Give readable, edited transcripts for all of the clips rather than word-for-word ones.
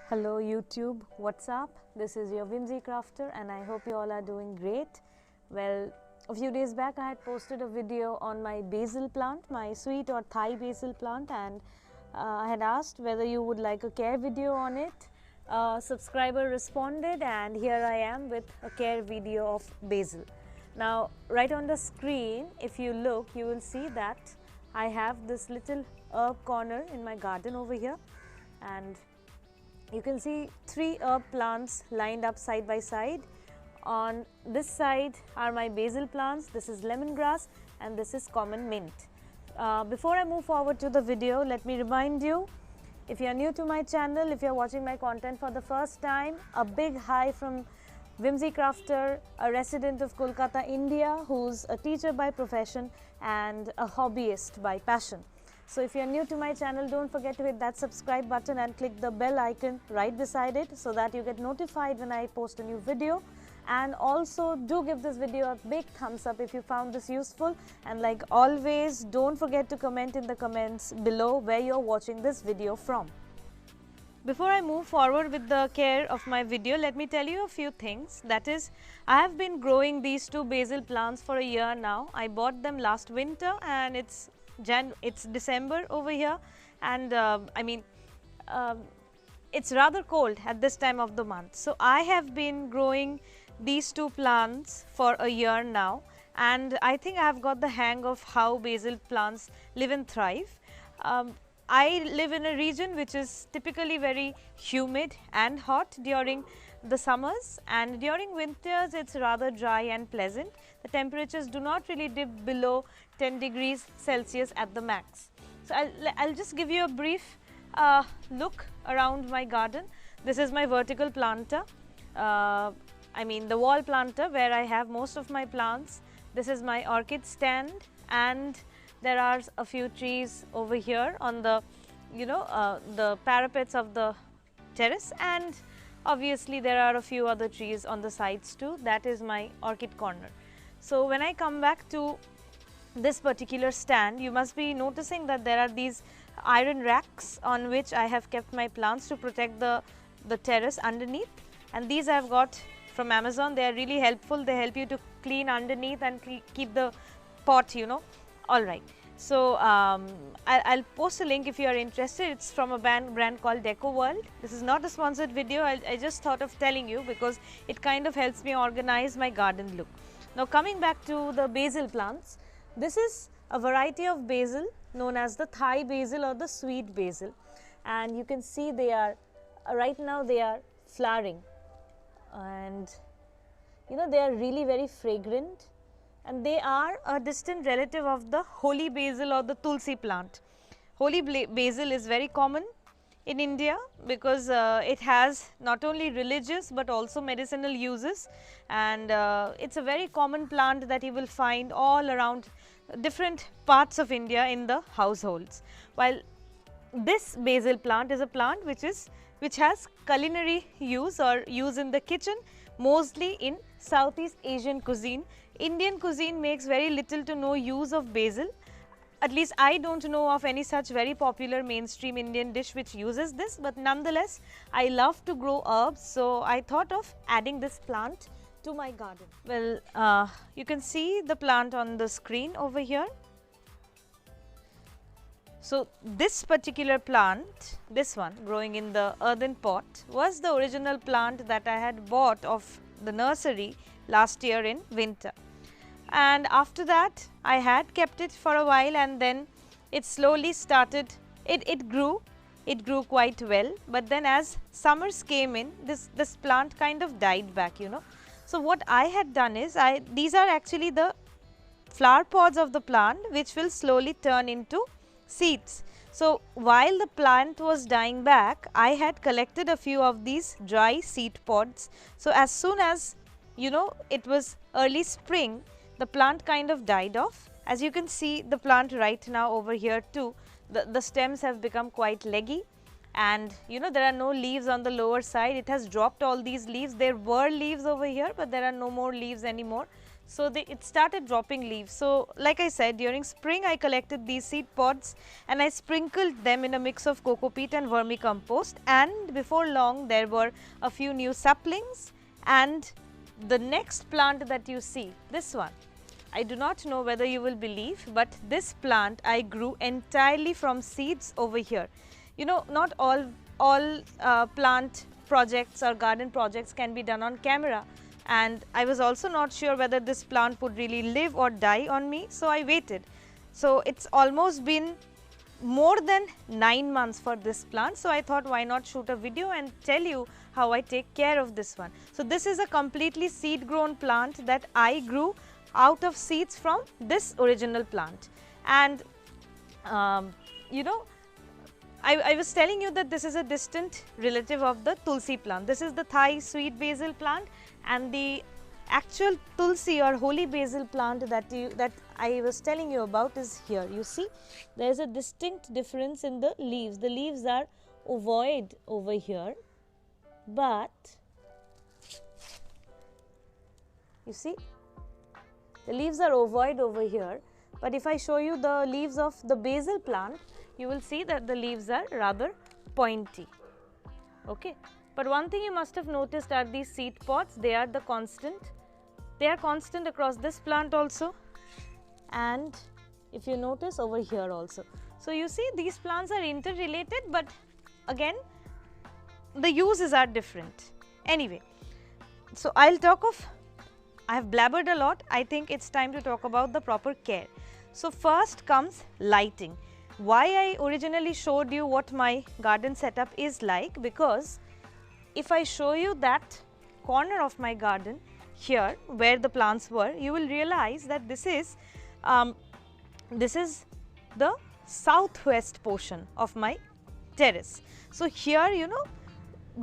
Hello YouTube, what's up? This is your Whimsy crafter and I hope you all are doing great. Well, a few days back I had posted a video on my basil plant, my sweet or Thai basil plant, and I had asked whether you would like a care video on it. A subscriber responded and here I am with a care video of basil. Now right on the screen, if you look, you will see that I have this little herb corner in my garden over here, and you can see 3 herb plants lined up side by side. On this side are my basil plants, this is lemongrass and this is common mint. Before I move forward to the video, let me remind you, if you are new to my channel, if you are watching my content for the first time, a big hi from Whimsy crafter, a resident of Kolkata, India, who's a teacher by profession and a hobbyist by passion. So if you are new to my channel, don't forget to hit that subscribe button and click the bell icon right beside it so that you get notified when I post a new video. And also do give this video a big thumbs up if you found this useful, and like always, don't forget to comment in the comments below where you're watching this video from. Before I move forward with the care of my video, let me tell you a few things. That is, I have been growing these 2 basil plants for a year now. I bought them last winter and it's December over here, and it's rather cold at this time of the month. So I have been growing these 2 plants for a year now, and I think I have got the hang of how basil plants live and thrive. I live in a region which is typically very humid and hot during the summers, and during winters it's rather dry and pleasant. The temperatures do not really dip below 10 degrees Celsius at the max. So I'll just give you a brief look around my garden. This is my vertical planter, the wall planter where I have most of my plants. This is my orchid stand, and there are a few trees over here on the the parapets of the terrace, and obviously there are a few other trees on the sides too. That is my orchid corner. So when I come back to this particular stand, you must be noticing that there are these iron racks on which I have kept my plants to protect the terrace underneath, and these I have got from Amazon. They are really helpful. They help you to clean underneath and keep the pot, alright. So I'll post a link if you are interested. It's from a brand called Deco World. This is not a sponsored video. I just thought of telling you because it kind of helps me organize my garden look. Now coming back to the basil plants, this is a variety of basil known as the Thai basil or the sweet basil, and you can see they are right now they are flowering, and they are really very fragrant, and they are a distant relative of the holy basil or the tulsi plant. Holy basil is very common in India because it has not only religious but also medicinal uses, and it's a very common plant that you will find all around different parts of India in the households. While this basil plant is a plant which has culinary use or use in the kitchen, mostly in Southeast Asian cuisine. Indian cuisine makes very little to no use of basil. At least I don't know of any such very popular mainstream Indian dish which uses this, but nonetheless I love to grow herbs, so I thought of adding this plant to my garden. Well, you can see the plant on the screen over here. So this particular plant, this one growing in the earthen pot, was the original plant that I had bought of the nursery last year in winter. And after that I had kept it for a while, and then it slowly started, it grew quite well, but then as summers came in, this plant kind of died back, So what I had done is, these are actually the flower pods of the plant which will slowly turn into seeds. So while the plant was dying back, I had collected a few of these dry seed pods. So as soon as it was early spring, the plant kind of died off. As you can see the plant right now over here too, the stems have become quite leggy, and there are no leaves on the lower side. It has dropped all these leaves. There were leaves over here, but there are no more leaves anymore. So it started dropping leaves. So like I said, during spring I collected these seed pods and I sprinkled them in a mix of coco peat and vermicompost, and before long there were a few new saplings. And the next plant that you see, this one, I do not know whether you will believe, but this plant I grew entirely from seeds over here. You know, not all plant projects or garden projects can be done on camera, and I was also not sure whether this plant would really live or die on me, so I waited. So it's almost been more than 9 months for this plant, so I thought why not shoot a video and tell you how I take care of this one. So this is a completely seed grown plant that I grew out of seeds from this original plant. And you know, I was telling you that this is a distant relative of the tulsi plant. This is the Thai sweet basil plant, and the actual tulsi or holy basil plant that I was telling you about is here. You see, there is a distinct difference in the leaves. The leaves are ovoid over here, but you see, the leaves are ovoid over here, but if I show you the leaves of the basil plant, you will see that the leaves are rather pointy. Okay. But one thing you must have noticed are these seed pods. They are the constant. They are constant across this plant also, and if you notice over here also. So you see, these plants are interrelated, but again the uses are different. Anyway, so I'll talk of, I have blabbered a lot. I think it's time to talk about the proper care. So first comes lighting. Why I originally showed you what my garden setup is like, because if I show you that corner of my garden here where the plants were, you will realize that this is the southwest portion of my terrace. So here, you know,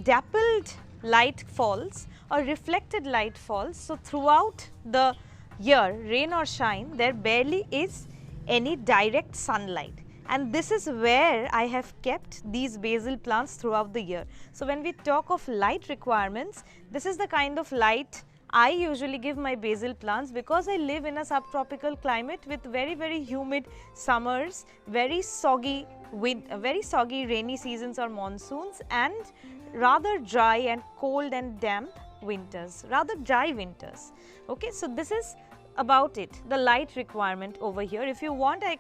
dappled light falls or reflected light falls. So throughout the year, rain or shine, there barely is any direct sunlight. And this is where I have kept these basil plants throughout the year. So when we talk of light requirements, this is the kind of light I usually give my basil plants, because I live in a subtropical climate with very humid summers, very soggy rainy seasons or monsoons, and rather dry and cold and damp winters, rather dry winters. Okay, so this is about it, the light requirement over here. If you want, I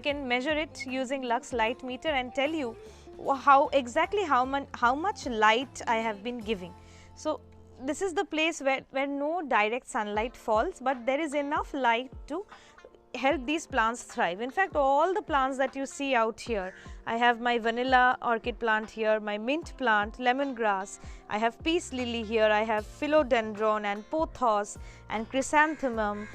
can measure it using Lux light meter and tell you how much light I have been giving. So this is the place where no direct sunlight falls, but there is enough light to help these plants thrive. In fact, all the plants that you see out here, I have my vanilla orchid plant here, my mint plant, lemongrass, I have peace lily here, I have philodendron and pothos and chrysanthemum,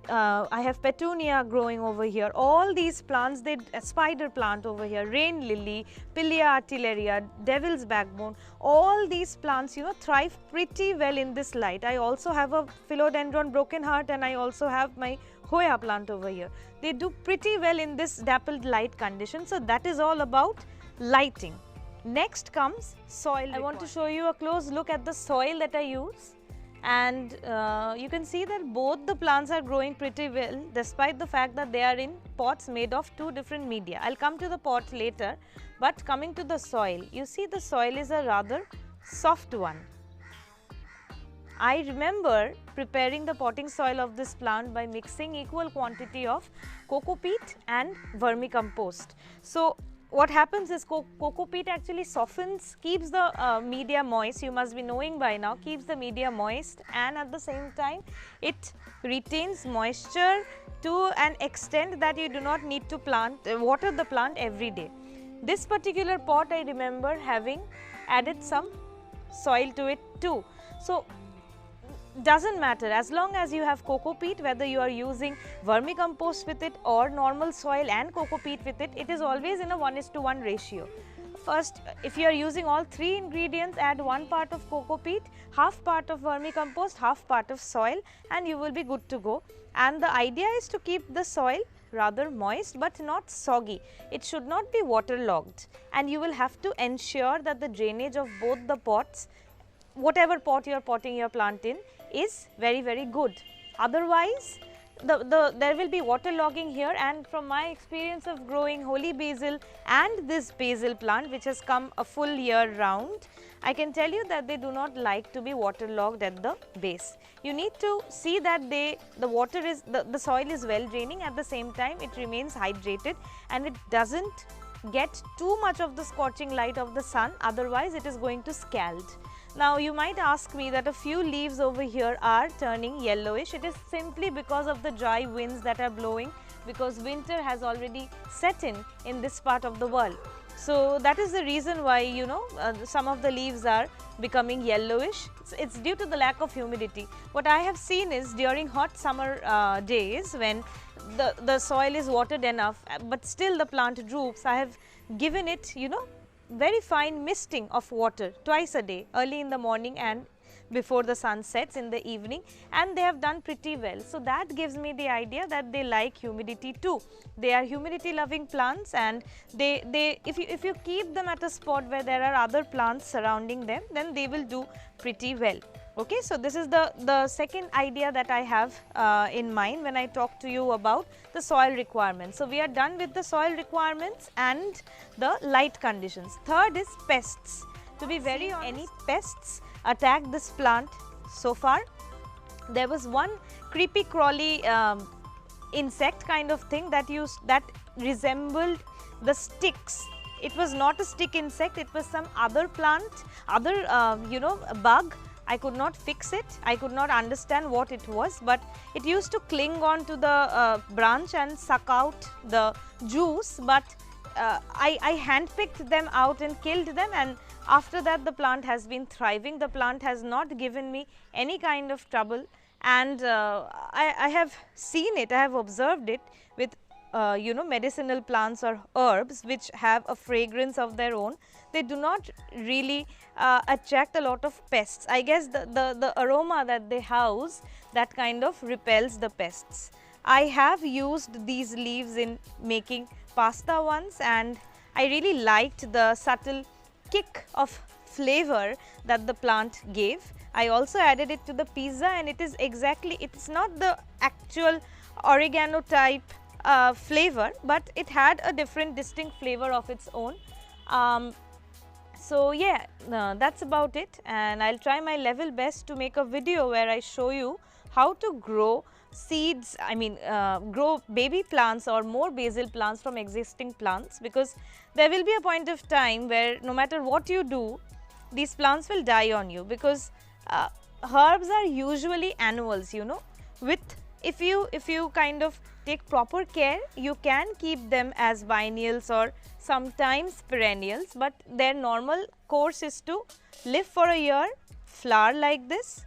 I have petunia growing over here. All these plants, a spider plant over here, rain lily, Pilia artillaria, devil's backbone, all these plants, you know, thrive pretty well in this light. I also have a philodendron broken heart, and I also have my Hoya plant over here. They do pretty well in this dappled light condition. So that is all about lighting. Next comes soil. I want to show you a close look at the soil that I use, and you can see that both the plants are growing pretty well, despite the fact that they are in pots made of two different media. I'll come to the pot later, but coming to the soil, you see the soil is a rather soft one. I remember preparing the potting soil of this plant by mixing equal quantity of coco peat and vermicompost. So what happens is coco peat actually softens, keeps the media moist, you must be knowing by now, keeps the media moist, and at the same time it retains moisture to an extent that you do not need to water the plant every day. This particular pot, I remember having added some soil to it too. So doesn't matter, as long as you have coco peat, whether you are using vermicompost with it or normal soil and coco peat with it, it is always in a 1:1 ratio. First, if you are using all three ingredients, add 1 part of coco peat, half part of vermicompost, half part of soil, and you will be good to go. And the idea is to keep the soil rather moist but not soggy. It should not be waterlogged, and you will have to ensure that the drainage of both the pots, whatever pot you are potting your plant in, is very good. Otherwise, there will be waterlogging here, and from my experience of growing holy basil and this basil plant which has come a full year round, I can tell you that they do not like to be waterlogged at the base. You need to see that the soil is well draining, at the same time it remains hydrated and it does not get too much of the scorching light of the sun, otherwise it is going to scald. Now you might ask me that a few leaves over here are turning yellowish. It is simply because of the dry winds that are blowing, because winter has already set in this part of the world. So that is the reason why, you know, some of the leaves are becoming yellowish. It's due to the lack of humidity. What I have seen is during hot summer days, when the soil is watered enough but still the plant droops, I have given it, you know, very fine misting of water twice a day, early in the morning and before the sun sets in the evening, and they have done pretty well. So that gives me the idea that they like humidity too. They are humidity loving plants, and if you keep them at a spot where there are other plants surrounding them, then they will do pretty well. Okay, so this is the second idea that I have in mind when I talk to you about the soil requirements. So we are done with the soil requirements and the light conditions. Third is pests. To be very honest, any pests attacked this plant so far. There was one creepy crawly insect kind of thing that resembled the sticks. It was not a stick insect, it was some other plant, you know, bug. I could not fix it, I could not understand what it was, but it used to cling on to the branch and suck out the juice, but I handpicked them out and killed them, and after that the plant has been thriving. The plant has not given me any kind of trouble, and I have seen it, I have observed it with you know, medicinal plants or herbs which have a fragrance of their own. They do not really attract a lot of pests. I guess the aroma that they house, that kind of repels the pests. I have used these leaves in making pasta once, and I really liked the subtle kick of flavor that the plant gave. I also added it to the pizza, and it is exactly, it's not the actual oregano type flavor, but it had a different distinct flavor of its own. So yeah, that's about it, and I'll try my level best to make a video where I show you how to grow seeds, grow baby plants or more basil plants from existing plants, because there will be a point of time where no matter what you do, these plants will die on you, because herbs are usually annuals, you know. If you kind of take proper care, you can keep them as biennials or sometimes perennials, but their normal course is to live for a year, flower like this,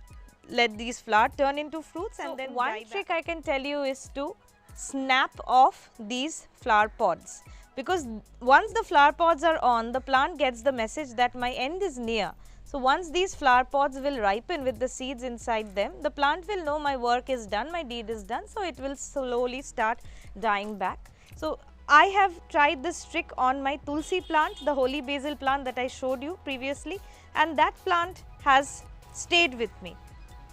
let these flowers turn into fruits, and then one trick I can tell you is to snap off these flower pods, because once the flower pods are on, the plant gets the message that my end is near. So once these flower pods will ripen with the seeds inside them, the plant will know my work is done, my deed is done, so it will slowly start dying back. So I have tried this trick on my tulsi plant, the holy basil plant that I showed you previously, and that plant has stayed with me.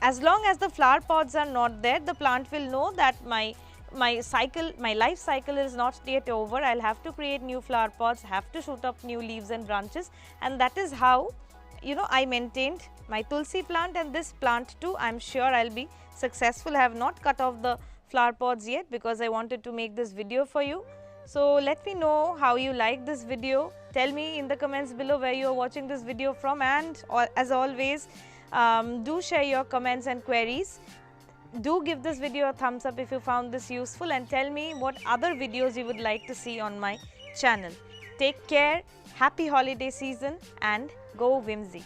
As long as the flower pods are not there, the plant will know that my life cycle is not yet over. I'll have to create new flower pods, have to shoot up new leaves and branches, and that is how, you know, I maintained my tulsi plant, and this plant too. I'm sure I'll be successful. I have not cut off the flower pods yet because I wanted to make this video for you. So let me know how you like this video. Tell me in the comments below where you are watching this video from, and as always, do share your comments and queries. Do give this video a thumbs up if you found this useful, and tell me what other videos you would like to see on my channel. Take care, happy holiday season, and go Whimsy.